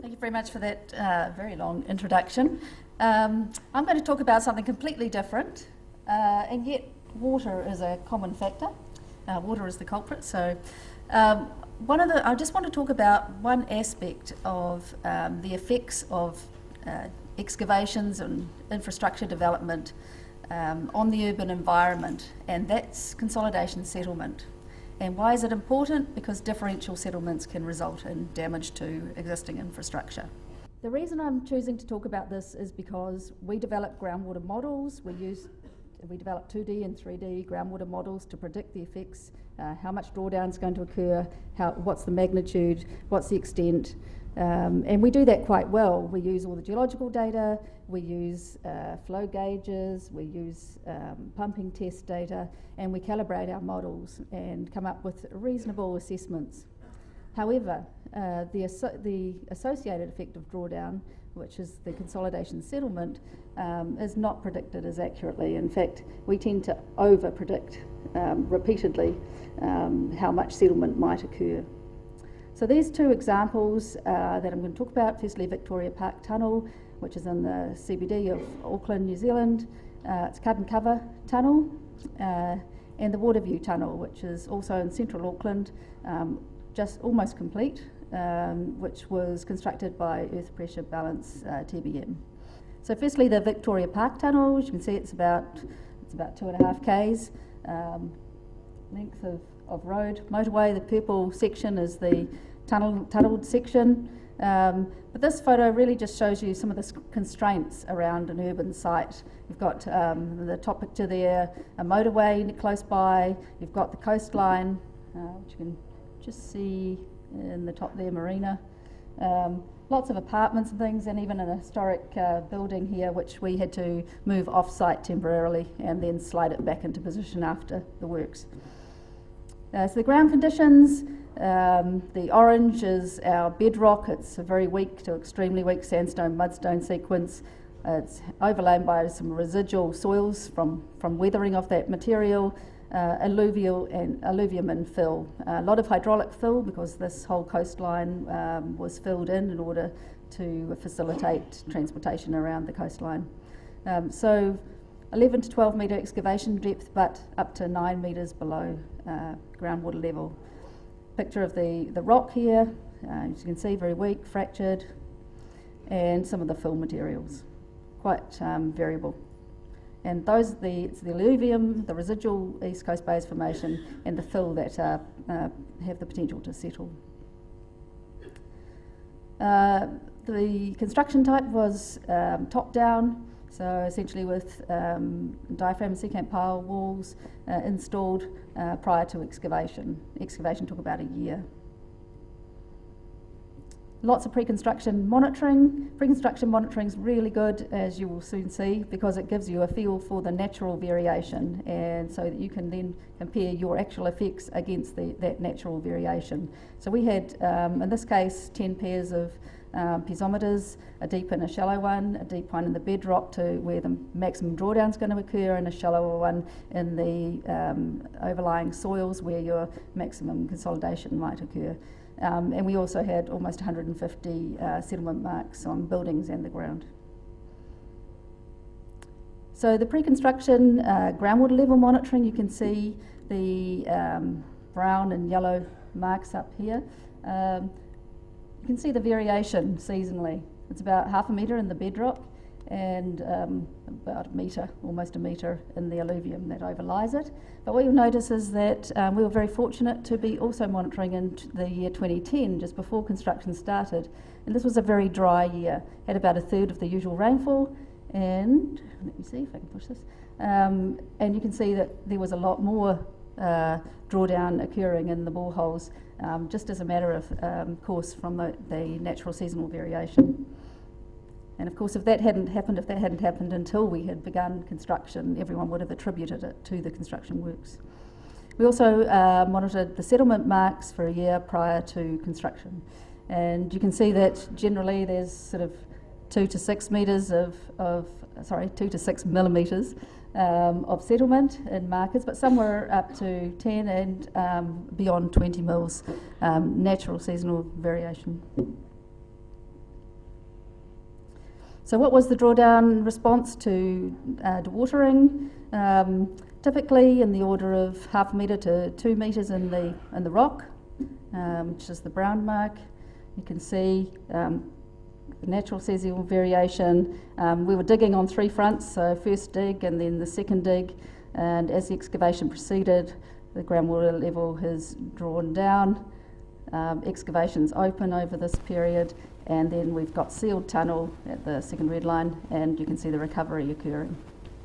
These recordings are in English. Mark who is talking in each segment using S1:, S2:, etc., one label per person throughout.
S1: Thank you very much for that very long introduction. I'm going to talk about something completely different, and yet water is a common factor. Water is the culprit. So I just want to talk about one aspect of the effects of excavations and infrastructure development on the urban environment, and that's consolidation settlement. And why is it important? Because differential settlements can result in damage to existing infrastructure. The reason I'm choosing to talk about this is because we develop groundwater models. We develop 2D and 3D groundwater models to predict the effects, how much drawdown is going to occur, what's the magnitude, what's the extent, and we do that quite well. We use all the geological data, we use flow gauges, we use pumping test data, and we calibrate our models and come up with reasonable assessments. However, the associated effect of drawdown, which is the consolidation settlement, is not predicted as accurately. In fact, we tend to over-predict repeatedly how much settlement might occur. So these two examples that I'm going to talk about, firstly Victoria Park Tunnel, which is in the CBD of Auckland, New Zealand. It's a cut and cover tunnel, and the Waterview Tunnel, which is also in central Auckland, just almost complete, which was constructed by Earth Pressure Balance TBM. So firstly, the Victoria Park Tunnel, as you can see, it's about 2.5 k's length of road. Motorway, the purple section is the tunnelled section. But this photo really just shows you some of the constraints around an urban site. You've got the top picture there, a motorway close by. You've got the coastline, which you can just see in the top there, marina. Lots of apartments and things, and even an historic building here, which we had to move off-site temporarily and then slide it back into position after the works. So the ground conditions, the orange is our bedrock. It's a very weak to extremely weak sandstone mudstone sequence. It's overlain by some residual soils from weathering of that material, alluvium and fill. A lot of hydraulic fill because this whole coastline was filled in order to facilitate transportation around the coastline. So 11 to 12 metre excavation depth, but up to 9 metres below groundwater level. Picture of the rock here, as you can see, very weak, fractured, and some of the fill materials, quite variable. And those, it's the alluvium, the residual East Coast Bays Formation, and the fill that have the potential to settle. The construction type was top down, so essentially with diaphragm and secant pile walls installed prior to excavation. Excavation took about a year. Lots of pre-construction monitoring. Pre-construction monitoring is really good, as you will soon see, because it gives you a feel for the natural variation, and so that you can then compare your actual effects against that natural variation. So we had, in this case, 10 pairs of piezometers, a deep and a shallow one, a deep one in the bedrock to where the maximum drawdown is going to occur, and a shallower one in the overlying soils where your maximum consolidation might occur. And we also had almost 150 settlement marks on buildings and the ground. So the pre-construction groundwater level monitoring, you can see the brown and yellow marks up here. You can see the variation seasonally. It's about 0.5 metre in the bedrock and about a metre, almost a metre in the alluvium that overlies it. But what you'll notice is that we were very fortunate to be also monitoring in the year 2010, just before construction started. And this was a very dry year, had about 1/3 of the usual rainfall, and let me see if I can push this. And you can see that there was a lot more drawdown occurring in the boreholes, just as a matter of course from the natural seasonal variation. And of course, if that hadn't happened until we had begun construction, everyone would have attributed it to the construction works. We also monitored the settlement marks for a year prior to construction. And you can see that generally there's sort of 2 to 6 metres 2 to 6 millimetres of settlement in markers, but some were up to 10 and beyond 20 mils natural seasonal variation. So what was the drawdown response to dewatering? Typically in the order of 0.5 metre to 2 metres in the rock, which is the brown mark. You can see the natural seasonal variation. We were digging on 3 fronts, so first dig and then the second dig, and as the excavation proceeded, the groundwater level has drawn down. Excavations open over this period, and then we've got sealed tunnel at the second red line, and you can see the recovery occurring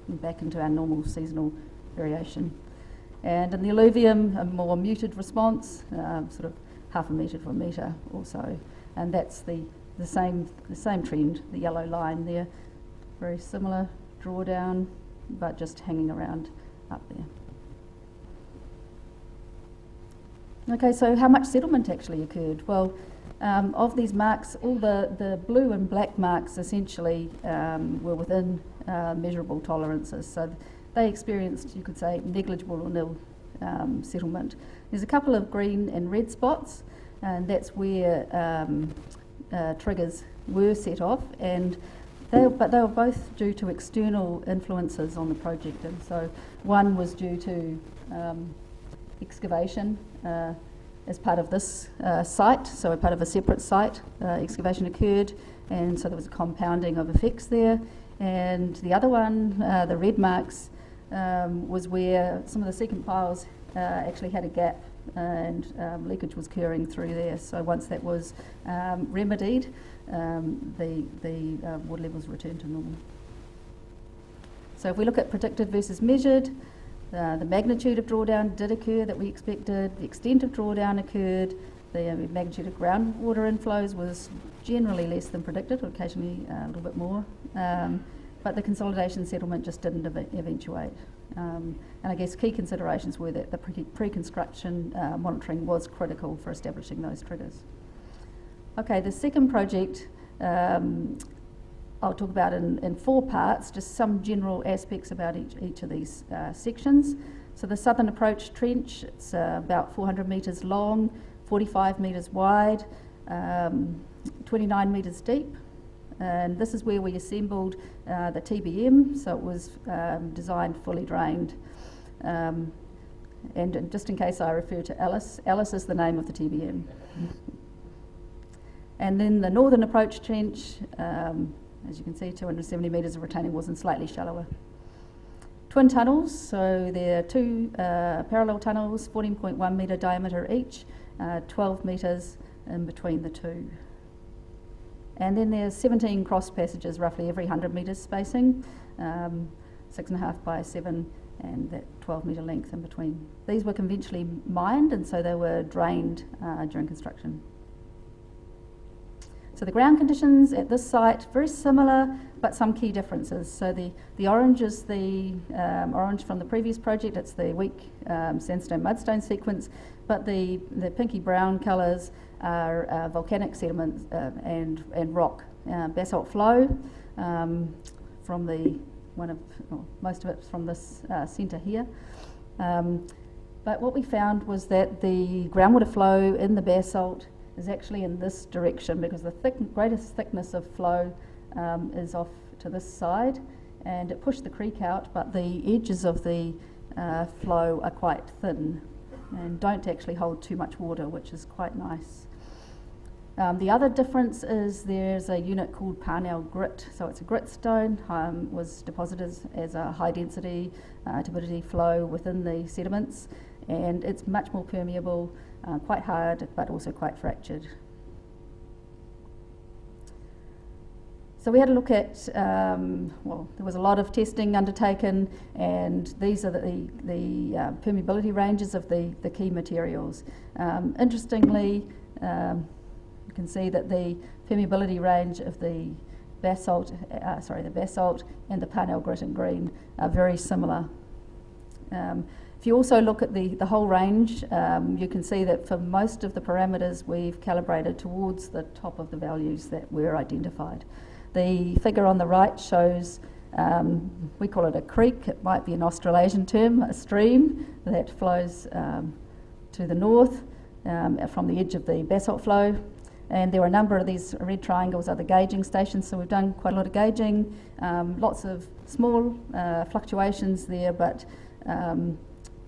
S1: back into our normal seasonal variation. And in the alluvium, a more muted response, sort of 0.5 metre to 1 metre or so, and that's the same trend, the yellow line there, very similar drawdown, but just hanging around up there. Okay, so how much settlement actually occurred? Well, of these marks, all the blue and black marks essentially were within measurable tolerances. So they experienced, you could say, negligible or nil settlement. There's a couple of green and red spots, and that's where triggers were set off, but they were both due to external influences on the project. And so one was due to excavation as part of this site, so part of a separate site, excavation occurred, and so there was a compounding of effects there. And the other one, the red marks, was where some of the secant piles actually had a gap, and leakage was occurring through there. So once that was remedied, the water levels returned to normal. So if we look at predicted versus measured, the magnitude of drawdown did occur that we expected, the extent of drawdown occurred, the magnitude of groundwater inflows was generally less than predicted, or occasionally a little bit more, but the consolidation settlement just didn't eventuate. And I guess key considerations were that the pre-construction monitoring was critical for establishing those triggers. Okay, the second project I'll talk about in 4 parts, just some general aspects about each of these sections. So the southern approach trench, it's about 400 metres long, 45 metres wide, 29 metres deep. And this is where we assembled the TBM, so it was designed fully drained. And just in case I refer to Alice, Alice is the name of the TBM. And then the northern approach trench, as you can see, 270 metres of retaining walls and slightly shallower. Twin tunnels, so there are 2 parallel tunnels, 14.1 metre diameter each, 12 metres in between the 2. And then there's 17 cross passages, roughly every 100 metres spacing, 6.5 by 7, and that 12 metre length in between. These were conventionally mined, and so they were drained during construction. So the ground conditions at this site, very similar, but some key differences. So the orange is the orange from the previous project, it's the weak sandstone mudstone sequence, but the pinky brown colours are volcanic sediment and rock. Basalt flow from most of it's from this centre here. But what we found was that the groundwater flow in the basalt is actually in this direction, because the greatest thickness of flow is off to this side, and it pushed the creek out, but the edges of the flow are quite thin and don't actually hold too much water, which is quite nice. The other difference is there's a unit called Parnell grit, so it's a grit stone, was deposited as a high density turbidity flow within the sediments, and it's much more permeable, quite hard, but also quite fractured. So we had a look at, there was a lot of testing undertaken, and these are the permeability ranges of the key materials. Interestingly, you can see that the permeability range of the basalt and the Parnell grit in green are very similar. If you also look at the whole range, you can see that for most of the parameters we've calibrated towards the top of the values that were identified. The figure on the right shows, we call it a creek, it might be an Australasian term, a stream that flows to the north from the edge of the basalt flow. And there were a number of these red triangles are the gauging stations, so we've done quite a lot of gauging, lots of small fluctuations there, but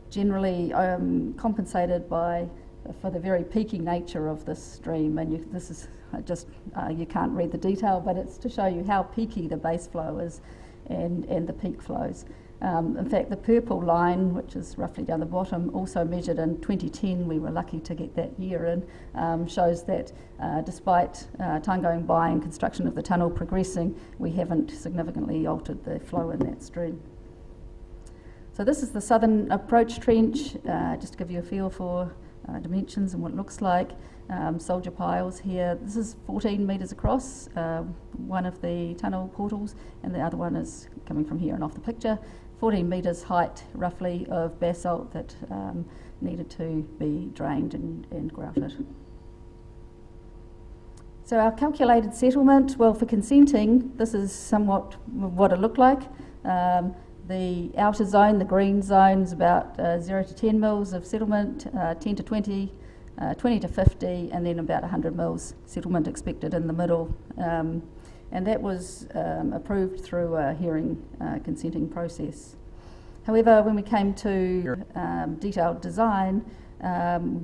S1: generally compensated for the very peaky nature of this stream. And this is just, you can't read the detail, but it's to show you how peaky the base flow is and the peak flows. In fact, the purple line, which is roughly down the bottom, also measured in 2010, we were lucky to get that year in, shows that despite time going by and construction of the tunnel progressing, we haven't significantly altered the flow in that stream. So this is the southern approach trench, just to give you a feel for dimensions and what it looks like. Soldier piles here. This is 14 metres across, one of the tunnel portals, and the other one is coming from here and off the picture. 14 metres height, roughly, of basalt that needed to be drained and grouted. So our calculated settlement, well, for consenting, this is somewhat what it looked like. The outer zone, the green zone, is about 0 to 10 mils of settlement, 10 to 20, 20 to 50, and then about 100 mils settlement expected in the middle. And that was approved through a hearing consenting process. However, when we came to detailed design,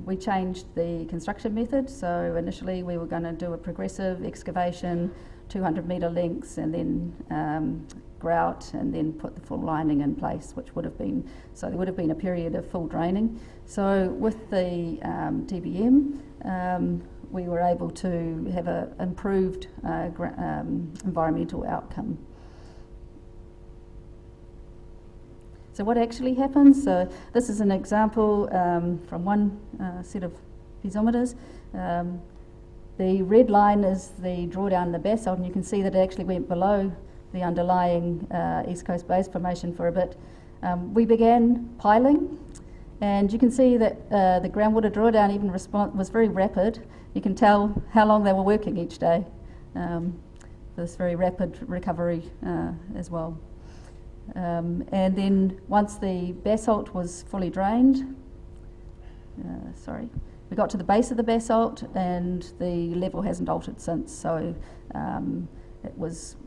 S1: we changed the construction method. So initially we were going to do a progressive excavation, 200 metre lengths, and then grout, and then put the full lining in place, which would have been, so there would have been a period of full draining. So with the TBM, we were able to have an improved environmental outcome. So what actually happens? So this is an example from one set of piezometers. The red line is the drawdown in the basalt, and you can see that it actually went below the underlying East Coast Base Formation for a bit. We began piling, and you can see that the groundwater drawdown even was very rapid. You can tell how long they were working each day. This very rapid recovery as well. And then once the basalt was fully drained, we got to the base of the basalt, and the level hasn't altered since. So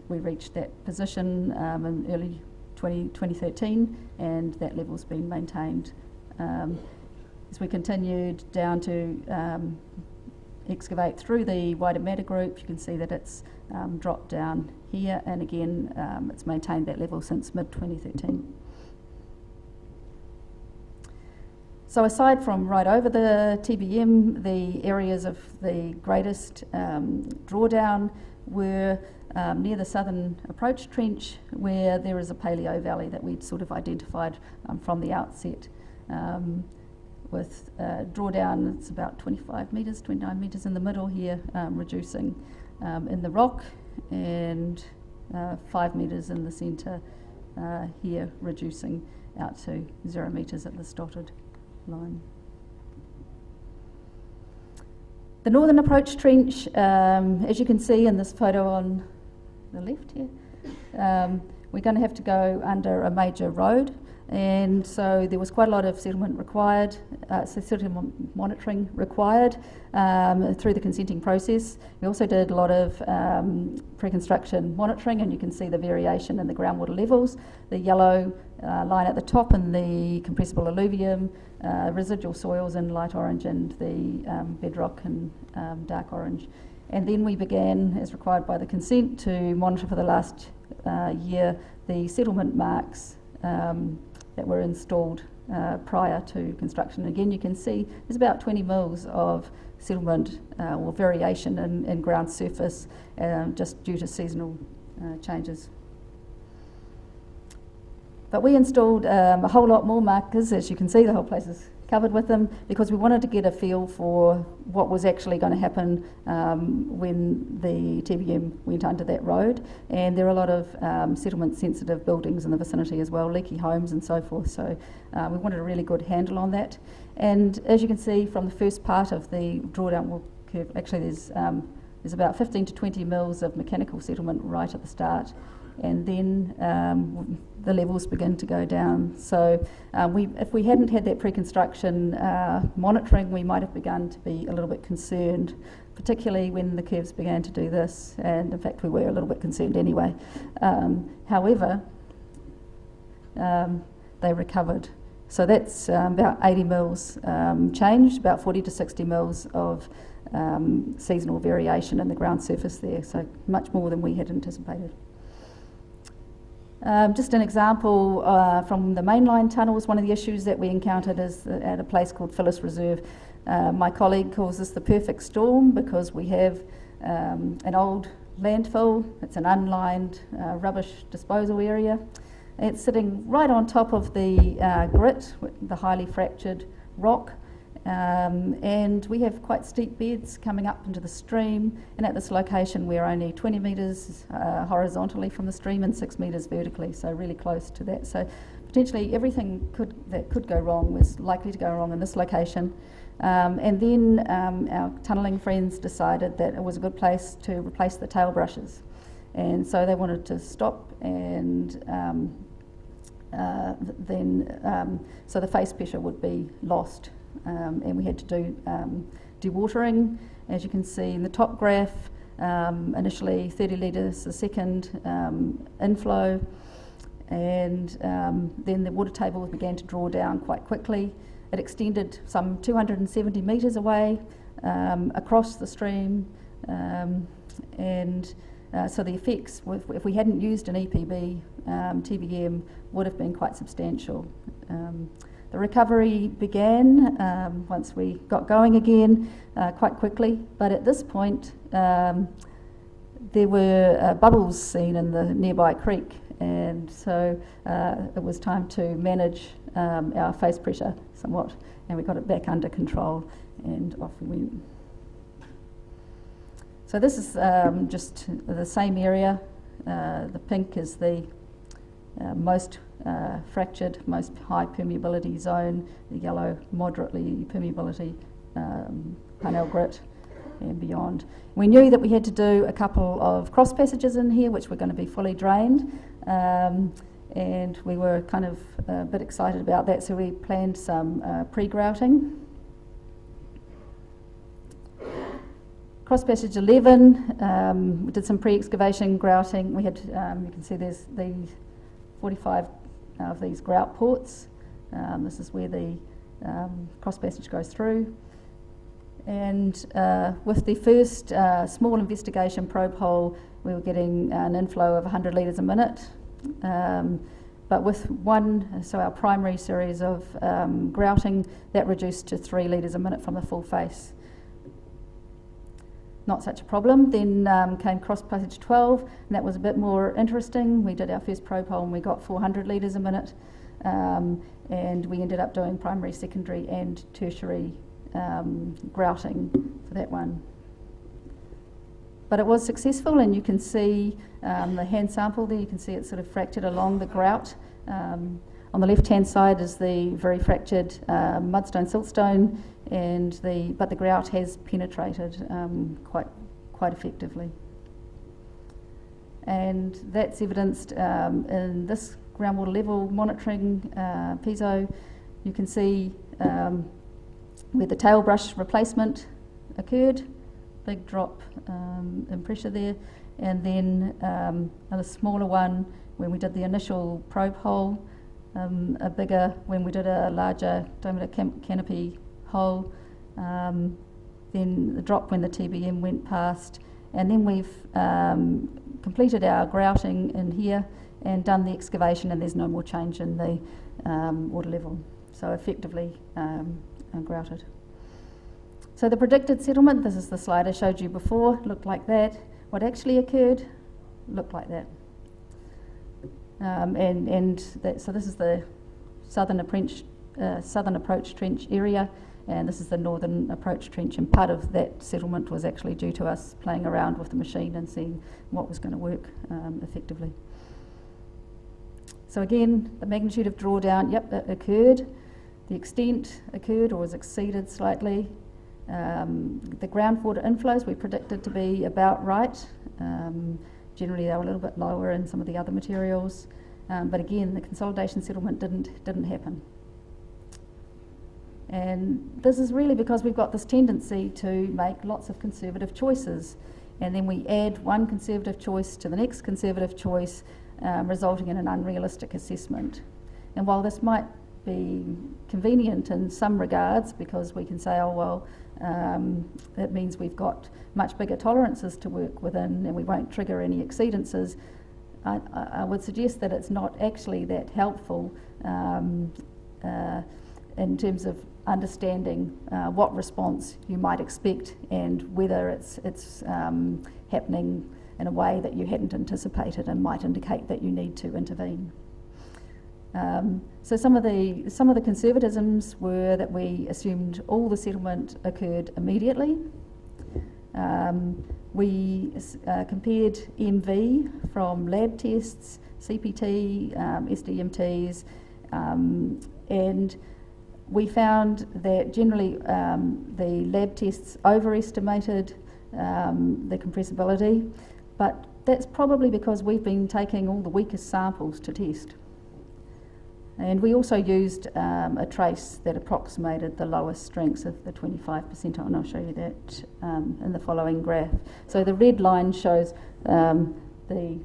S1: we reached that position in early 2013, and that level's been maintained. As we continued down to excavate through the wider matter group, you can see that it's dropped down here, and again it's maintained that level since mid-2013. So aside from right over the TBM, the areas of the greatest drawdown were near the southern approach trench, where there is a paleo valley that we'd sort of identified from the outset. With drawdown, it's about 25 metres, 29 metres in the middle here, reducing in the rock, and 5 metres in the centre here, reducing out to 0 metres at this dotted line. The northern approach trench, as you can see in this photo on the left here, we're going to have to go under a major road, and so there was quite a lot of settlement required, settlement monitoring required through the consenting process. We also did a lot of pre-construction monitoring, and you can see the variation in the groundwater levels. The yellow line at the top and the compressible alluvium, residual soils in light orange, and the bedrock in dark orange. And then we began, as required by the consent, to monitor for the last year the settlement marks that were installed prior to construction. Again, you can see there's about 20 mils of settlement or variation in ground surface just due to seasonal changes. But we installed a whole lot more markers. As you can see, the whole place is covered with them, because we wanted to get a feel for what was actually going to happen when the TBM went under that road. And there are a lot of settlement sensitive buildings in the vicinity as well, leaky homes and so forth, so we wanted a really good handle on that. And as you can see from the first part of the drawdown curve, actually there's about 15 to 20 mils of mechanical settlement right at the start, and then the levels begin to go down. So if we hadn't had that pre-construction monitoring, we might have begun to be a little bit concerned particularly when the curves began to do this, and in fact we were a little bit concerned anyway. However, they recovered. So that's about 80 mils changed, about 40 to 60 mils of seasonal variation in the ground surface there, so much more than we had anticipated. Just an example from the mainline tunnels, one of the issues that we encountered is at a place called Phyllis Reserve. My colleague calls this the perfect storm because we have an old landfill, it's an unlined rubbish disposal area. It's sitting right on top of the grit, the highly fractured rock, and we have quite steep beds coming up into the stream, and at this location we're only 20 metres horizontally from the stream and 6 metres vertically, so really close to that. So potentially everything that could go wrong was likely to go wrong in this location. And then our tunnelling friends decided that it was a good place to replace the tail brushes, and so they wanted to stop and so the face pressure would be lost, and we had to do dewatering. As you can see in the top graph, initially 30 litres a second inflow, and then the water table began to draw down quite quickly. It extended some 270 metres away across the stream, and so the effects, if we hadn't used an EPB TBM, would have been quite substantial. The recovery began once we got going again quite quickly, but at this point there were bubbles seen in the nearby creek, and so it was time to manage our face pressure somewhat, and we got it back under control, and off we went. So this is just the same area. The pink is the most fractured, most high permeability zone, the yellow moderately permeability, Parnell grit and beyond. We knew that we had to do a couple of cross passages in here which were going to be fully drained, and we were kind of a bit excited about that, so we planned some pre-grouting. Cross passage 11, we did some pre-excavation grouting. We had, you can see there's these 45 of these grout ports. This is where the cross passage goes through. And with the first small investigation probe hole, we were getting an inflow of 100 litres a minute. But with one, so our primary series of grouting, that reduced to 3 litres a minute from the full face. Not such a problem. Then came cross passage 12, and that was a bit more interesting. We did our first probe hole and we got 400 litres a minute, and we ended up doing primary, secondary and tertiary grouting for that one. But it was successful, and you can see the hand sample there, you can see it's sort of fractured along the grout. On the left-hand side is the very fractured mudstone, siltstone, but the grout has penetrated quite effectively. And that's evidenced in this groundwater level monitoring piezo. You can see where the tail brush replacement occurred, big drop in pressure there, and then a smaller one when we did the initial probe hole, a bigger when we did a larger diameter canopy hole, then the drop when the TBM went past, and then we've completed our grouting in here and done the excavation, and there's no more change in the water level, so effectively grouted. So the predicted settlement, this is the slide I showed you before, looked like that. What actually occurred looked like that. So this is the southern approach trench area, and this is the northern approach trench, and part of that settlement was actually due to us playing around with the machine and seeing what was going to work effectively. So again, the magnitude of drawdown, yep, it occurred. The extent occurred or was exceeded slightly. The groundwater inflows we predicted to be about right. Generally they were a little bit lower in some of the other materials, but again the consolidation settlement didn't happen. And this is really because we've got this tendency to make lots of conservative choices, and then we add one conservative choice to the next conservative choice, resulting in an unrealistic assessment. And while this might be convenient in some regards, because we can say, oh well, it means we've got much bigger tolerances to work within and we won't trigger any exceedances, I would suggest that it's not actually that helpful in terms of understanding what response you might expect and whether it's happening in a way that you hadn't anticipated and might indicate that you need to intervene. So some of the conservatisms were that we assumed all the settlement occurred immediately. We compared MV from lab tests, CPT, SDMTs, and we found that generally the lab tests overestimated the compressibility, but that's probably because we've been taking all the weakest samples to test. And we also used a trace that approximated the lowest strengths of the 25 percentile, and I'll show you that in the following graph. So the red line shows the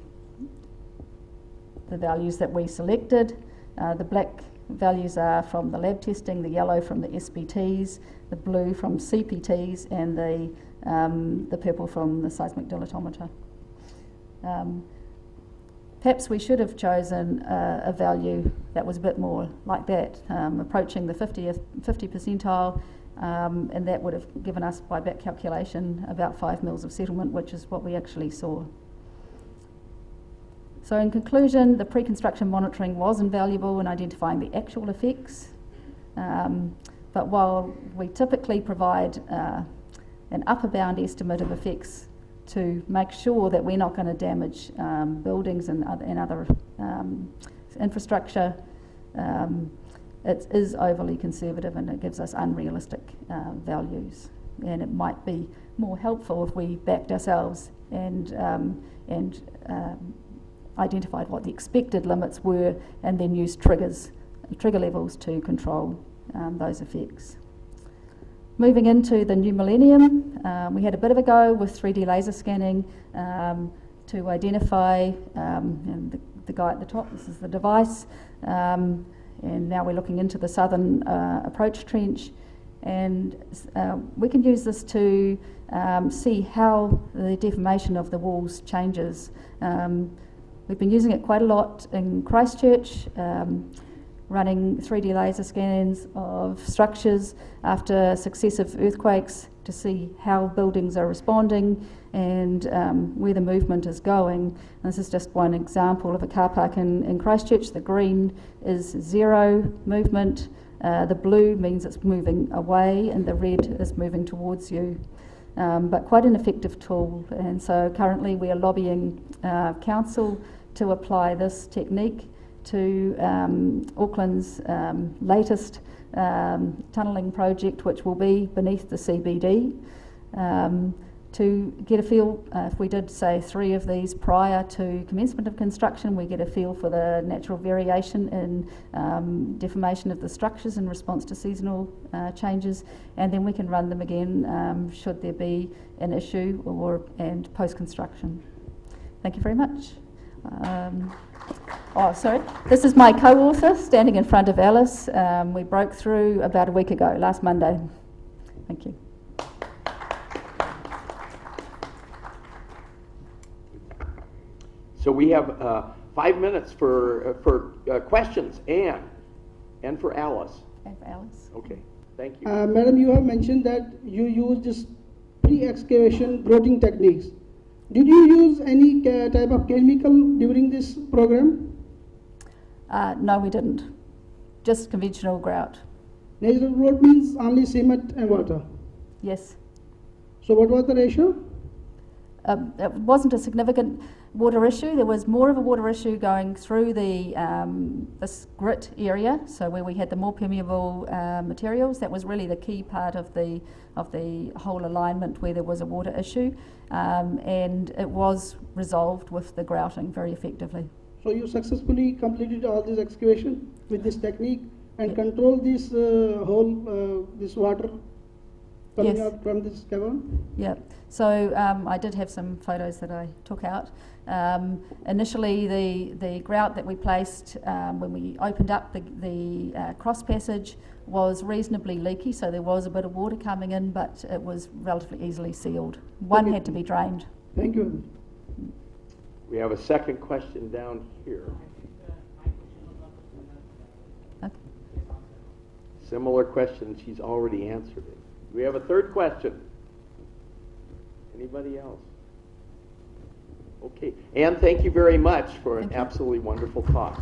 S1: values that we selected. The black values are from the lab testing, the yellow from the SBTs, the blue from CPTs, and the purple from the seismic dilatometer. Perhaps we should have chosen a value that was a bit more like that, approaching the 50 percentile, and that would have given us, by back calculation, about 5 mils of settlement, which is what we actually saw. So in conclusion, the pre-construction monitoring was invaluable in identifying the actual effects, but while we typically provide an upper bound estimate of effects to make sure that we're not going to damage buildings and other infrastructure, it is overly conservative and it gives us unrealistic values. And it might be more helpful if we backed ourselves and identified what the expected limits were and then used trigger levels to control those effects. Moving into the new millennium, we had a bit of a go with 3D laser scanning to identify, and the guy at the top, this is the device, and now we're looking into the southern approach trench, and we can use this to see how the deformation of the walls changes. We've been using it quite a lot in Christchurch, running 3D laser scans of structures after successive earthquakes to see how buildings are responding and where the movement is going. And this is just one example of a car park in Christchurch. The green is zero movement, the blue means it's moving away, and the red is moving towards you. But quite an effective tool, and so currently we are lobbying council to apply this technique to Auckland's latest tunnelling project, which will be beneath the CBD, to get a feel, if we did say 3 of these prior to commencement of construction, we get a feel for the natural variation in deformation of the structures in response to seasonal changes, and then we can run them again should there be an issue and post-construction. Thank you very much. This is my co-author standing in front of Alice. We broke through about a week ago, last Monday. Thank you.
S2: So we have 5 minutes for questions, and for Alice.
S1: And for Alice.
S2: Okay, thank you.
S3: Madam, you have mentioned that you use this pre-excavation grouting techniques. Did you use any type of chemical during this program?
S1: No, we didn't. Just conventional grout.
S3: Natural grout means only cement and water.
S1: Yes.
S3: So what was the ratio?
S1: It wasn't a significant water issue. There was more of a water issue going through the this grit area, so where we had the more permeable materials. That was really the key part of the whole alignment where there was a water issue, and it was resolved with the grouting very effectively.
S3: So you successfully completed all this excavation with this technique and control this this water coming
S1: Yes.
S3: out from this cavern?
S1: Yeah, so I did have some photos that I took out. Initially, the grout that we placed when we opened up the cross passage was reasonably leaky, so there was a bit of water coming in, but it was relatively easily sealed. One
S3: Okay.
S1: had to be drained.
S3: Thank you.
S2: We have a second question down here.
S1: Okay.
S2: Similar question, she's already answered it. We have a third question. Anybody else? Okay, Anne, thank you very much for an
S1: Thank you.
S2: absolutely wonderful talk.